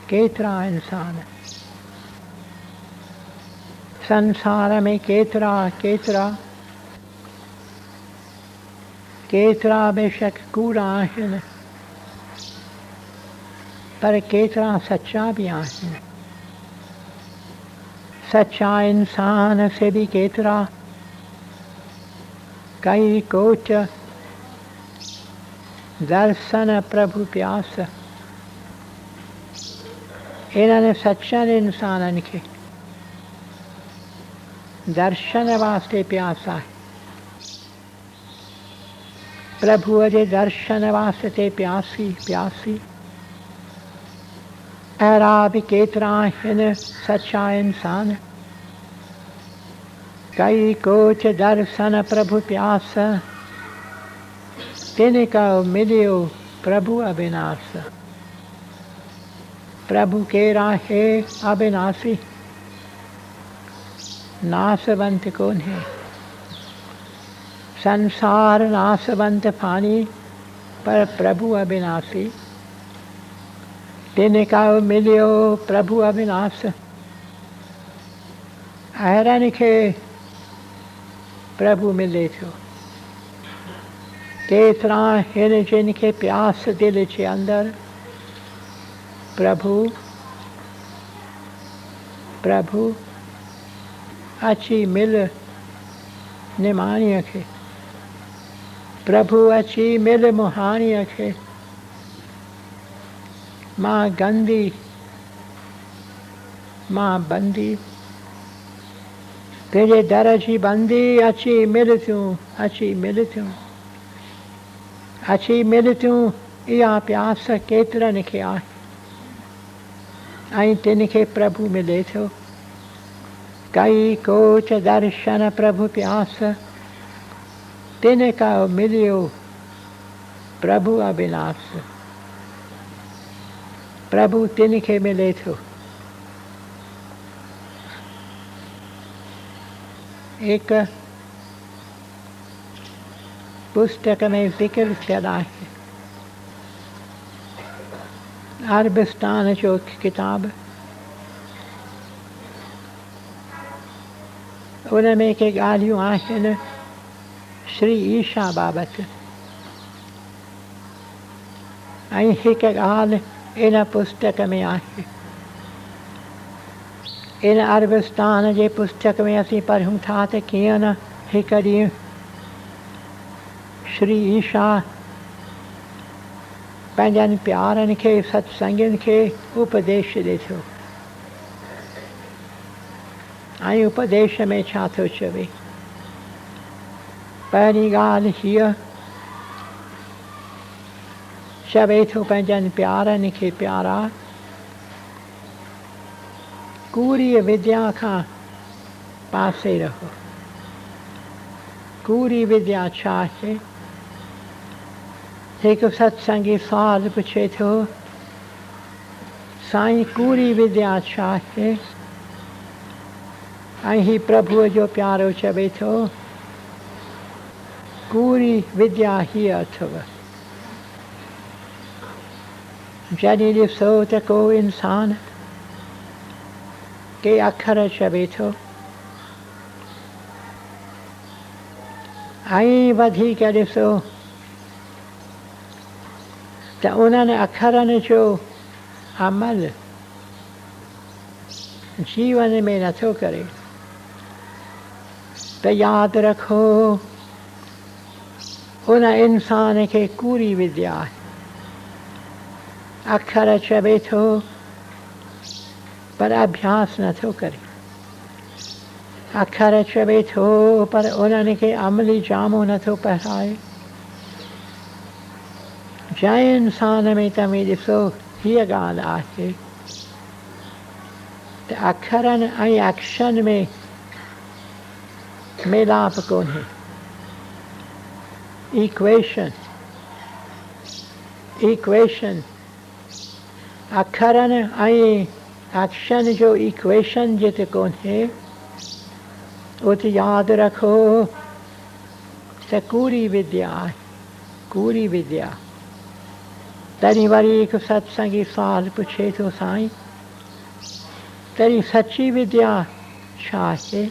केतरा इंसान संसार में केतरा केतरा केतरा बेशक कूड़ा आहिनि पर केतरा सच्चा भी आहिनि सच्चा इंसान से भी केतरा कई कोच दर्शन प्रभु प्यास इन्होंने सच्चन इंसान के दर्शन वास्ते प्यासा है प्रभु जे दर्शन वास्ते प्यासी प्यासी अहिड़ा बि केतिरा आहिनि सच्चा इंसान कई कोच दर्शन प्रभु प्यास तिन कौ मिलियो प्रभु अविनाश प्रभु केरा है अविनाशी नासवंत कौन है संसार नासवंत फानी पर प्रभु अविनाशी तिन कौ मिलियो प्रभु अविनाश अहिड़नि खे प्रभु मिले थो केतिरा हिन जिन खे प्यास दिल जे अंदर प्रभु प्रभु अची मिल निमाणीअ खे प्रभु अची मिल मुहाणीअ खे मां गंदी मां बंदी तेरे दर जी बंदी अची मिल थियूं अची मिल थियूं अची मिल थियूं इहा प्यास केतिरनि खे आहे ऐं तिन खे प्रभु मिले थो कई कोच दर्शन प्रभु प्यास तिन कौ मिलियो प्रभु अविनाश प्रभु तिन खे मिले थो एक पुस्तक में ज़िक्र थियल आहे अरबिस्तान जो किताब उन में के ॻाल्हियूं आहिनि श्री ईशा बाबति ऐं हिकु ॻाल्हि इन पुस्तक में आहे इन अरबिस्तान जे पुस्तक में असीं पढ़ूं था त कीअं न हिकु ॾींहुं श्री ईशा पंहिंजनि प्यारनि खे सत्संगियुनि खे उपदेश ॾिए थो ऐं उपदेश में छा थो चवे पहिरीं ॻाल्हि हीअ चवे थो पंहिंजनि प्यारनि खे प्यारा कूड़ी विद्या खां पासे रहो कूड़ी विद्या छा आहे हिकु सत्संगी सुवाल पुछे थो साईं कूड़ी विद्या छा आहे ऐं ही प्रभुअ जो प्यारो चवे थो कूड़ी विद्या हीअ अथव जॾहिं ॾिसो त को इंसान के अखर चवे थो ऐं वधीक ॾिसो त उन्हनि अखरनि जो अमल जीवन में नथो करे त यादि रखो उन इंसान खे कूड़ी विद्या आहे अखर चवे थो पर अभ्यास नथो करे अखर चवे थो पर उन्हनि खे अमली जामो नथो पहिराए जंहिं इंसान में तव्हां ॾिसो हीअ ॻाल्हि आहे त अखरनि ऐं एक्शन में मेलाप कोन्हे इक्वेशन अखरनि ऐं एक्शन जो इक्वेशन जिते कोन्हे उते यादि रखो त कूड़ी विद्या आहे, कूड़ी विद्या। तॾहिं वरी हिकु सत्संगी सुवाल पुछे थो, साईं तॾहिं सची विद्या छा आहे?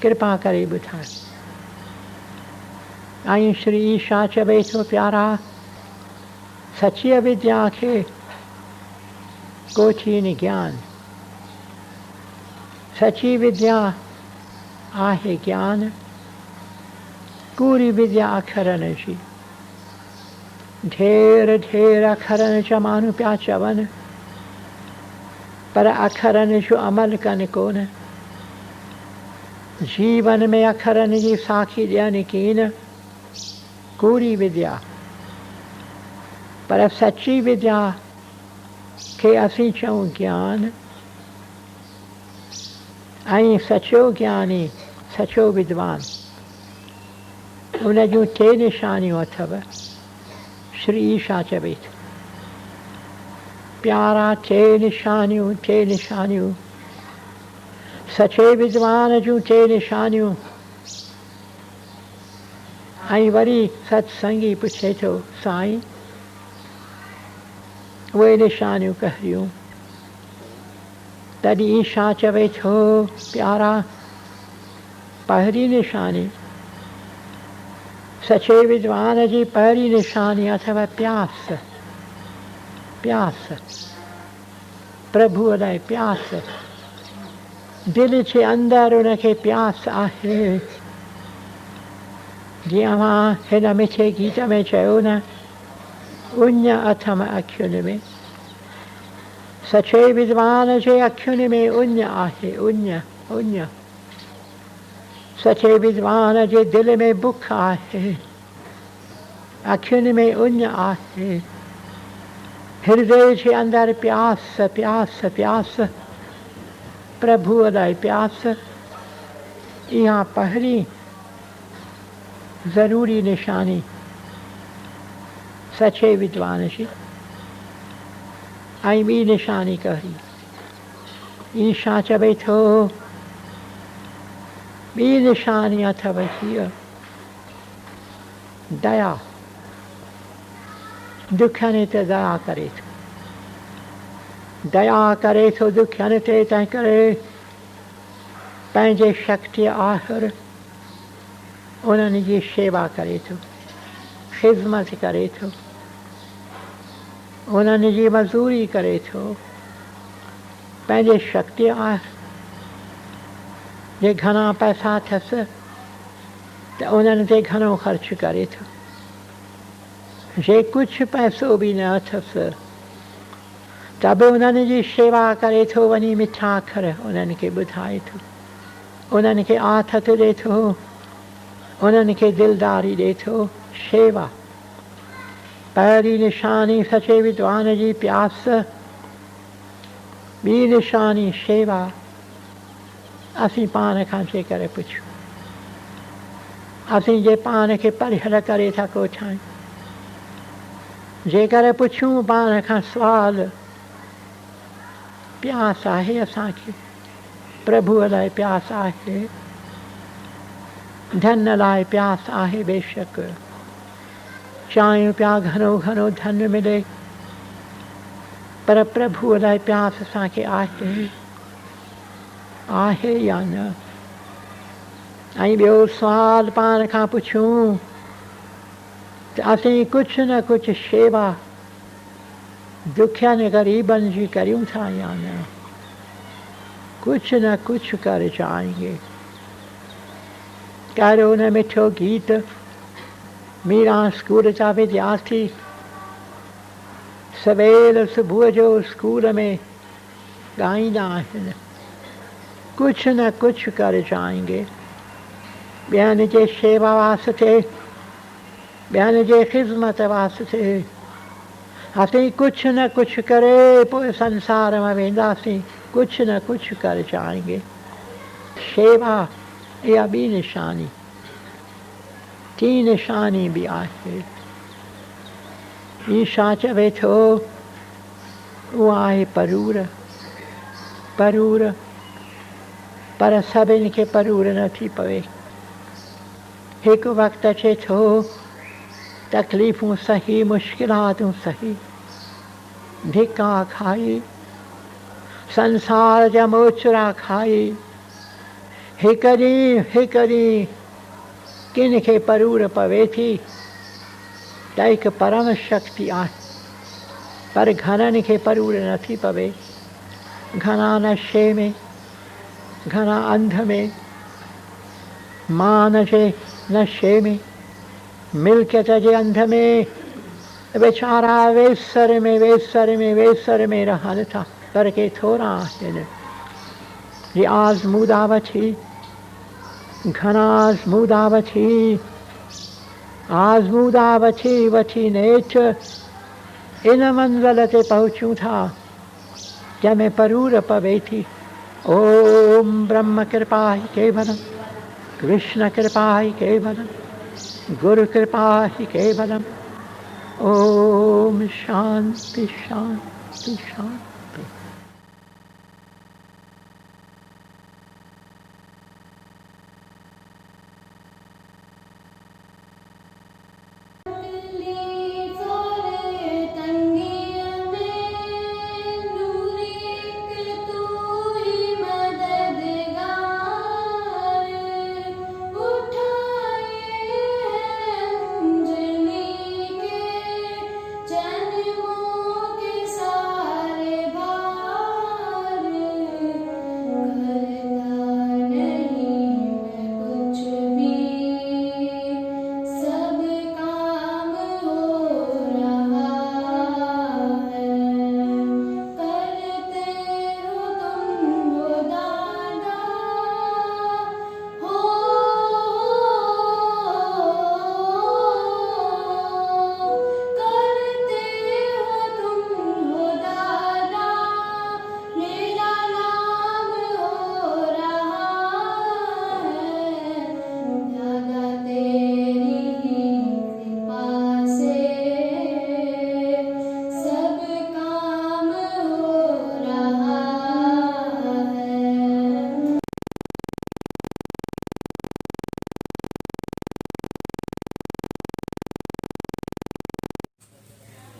कृपा करे ॿुधाए। ऐं श्री ईशा चवे थो, प्यारा सची विद्या खे कोठीन ज्ञान, सची विद्या आहे ज्ञान, कूड़ी विद्या अखरनि जी। ढेर ढेर अखरनि जा माण्हू पिया चवनि, पर अखरनि जो अमल कनि कोन। जीवन में अखरनि जी साखी ॾियनि कीन, कूड़ी विद्या। पर सची विद्या खे असीं चऊं ज्ञान। ऐं सचो ज्ञानी, सचो विद्वान, उन जूं टे निशानियूं अथव। श्री ईशा चवे थो, प्यारा टे निशानियूं, टे निशानियूं, सचे विद्वान जूं टे निशानियूं। ऐं वरी सत्संगी पुछे थो, साईं उहे निशानियूं कहिड़ियूं? तॾहिं ईशा चवे थो, प्यारा पहिरीं निशानी, सचे विद्वान जी पहिरीं निशानी अथव प्यास। प्यास, प्रभुअ लाइ प्यास। दिलि जे अंदरि उनखे प्यास आहे। जीअं मां हिन मिठे गीत में चयो न, उञ अथम अखियुनि में। सचे विद्वान जे अखियुनि में उञ आहे, उञ उञ। सचे विद्वान जे दिलि में बुख आहे, अखियुनि में उञ आहे। हृदय जे अंदरि प्यास, प्यास, प्यास, प्रभुअ लाइ प्यास। इहा पहिरीं ज़रूरी निशानी सचे विद्वान जी। ऐं ॿी निशानी कहिड़ी? ईशा चवे थो, ॿी निशानी अथव हीअ, दया। दुखियनि ते दया करे थो, दया करे थो दुखियनि ते। तंहिं करे पंहिंजे शक्तिअ आख़िर उन्हनि जी शेवा करे थो, ख़िदमत करे थो, उन्हनि जी मज़दूरी करे थो। पंहिंजे शक्तिअ आख़िर जे घणा पैसा अथसि त उन्हनि ते घणो ख़र्च करे थो। जे कुझु पैसो बि न अथसि त बि उन्हनि जी शेवा करे थो। वञी मिठा अखर उन्हनि खे ॿुधाए थो, उन्हनि खे आथत ॾिए थो, उन्हनि खे दिलदारी ॾिए थो। शेवा पहिरीं निशानी सचे विद्वान जी प्यास। ॿी निशानी शेवा। असीं पाण खां जेकर पुछूं, असीं जे पाण खे परिहर करे था कोठायूं, जेकर पुछूं पाण खां सुवाल, प्यास आहे असांखे, प्रभुअ लाइ प्यास आहे, धन लाइ प्यास आहे। बेशक चाहियूं पिया घणो घणो धन मिले, पर प्रभुअ लाइ प्यास असांखे आहे, आहे या न? ऐं ॿियो सुवाल पाण खां पुछूं त असीं कुझु न कुझु शेवा दुखियनि ग़रीबनि जी करियूं था या न? कुझु न कुझु कर जाएंगे। कहिड़ो न मिठो गीत मीरा स्कूल जा विद्यार्थी सवेल सुबुह जो स्कूल में ॻाईंदा आहिनि, कुझु न कुझु कर जाएंगे। ॿियनि जे शेवा वास्ते, ॿियनि जे ख़िदमत वास्ते असीं कुझु न कुझु करे पोइ संसार में वेंदासीं। कुझु न कुझु कर जाएंगे। शेवा इहा ॿी निशानी। टी निशानी बि आहे। ईशा चवे थो, वो आहे परूर परूर पर सभिनि खे परूर न थी पवे। हिकु वक़्तु अचे थो तकलीफ़ूं सही मुश्किलातूं सही धिका खाई संसार जा मोचरा खाई हिकु ॾींहुं किन खे परूर पवे थी त हिकु परम शक्ति आहे पर घणनि खे परूर नथी पवे। घणा नशे में, घणा अंध में, मान जे नशे में, मिल्कियत जे अंध में वेचारा वेसर में रहनि था पर के थोरा आहिनि। ये आज़मूदा वठी घणा आज़मूदा वठी नेठ इन मंज़िल ते पहुचूं था जंहिंमें परूर पवे थी। ओम ब्रह्म कृपा ही केवलम, कृष्ण कृपा ही केवलम, गुरु कृपा ही केवलम। ओम शांति शांति शांति।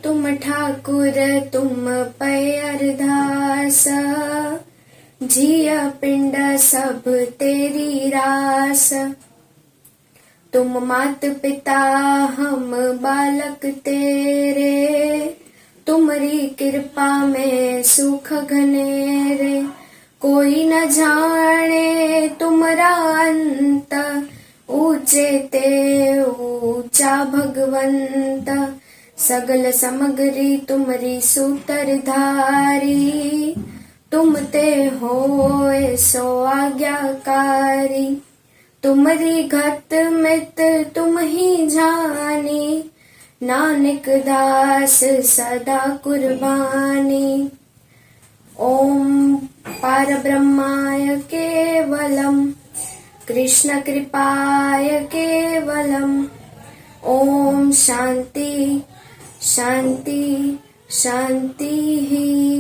तुम ठाकुर तुम पे अरदास, जिया पिंड सब तेरी रास। तुम मात पिता हम बालक तेरे, तुम्हारी कृपा में सुख घनेरे। कोई न जाने तुमरा अंत, ऊंचे ते ऊंचा भगवंत। सगल समग्री तुमरी सूत्रधारी, तुम ते होए सो आज्ञाकारी। तुमरी घट मित तुम ही जानी, नानक दास सदा कुर्बानी। ओम पार ब्रह्माय केवलम, कृष्ण कृपाय केवलम। ओम शांति शांति शांति ही।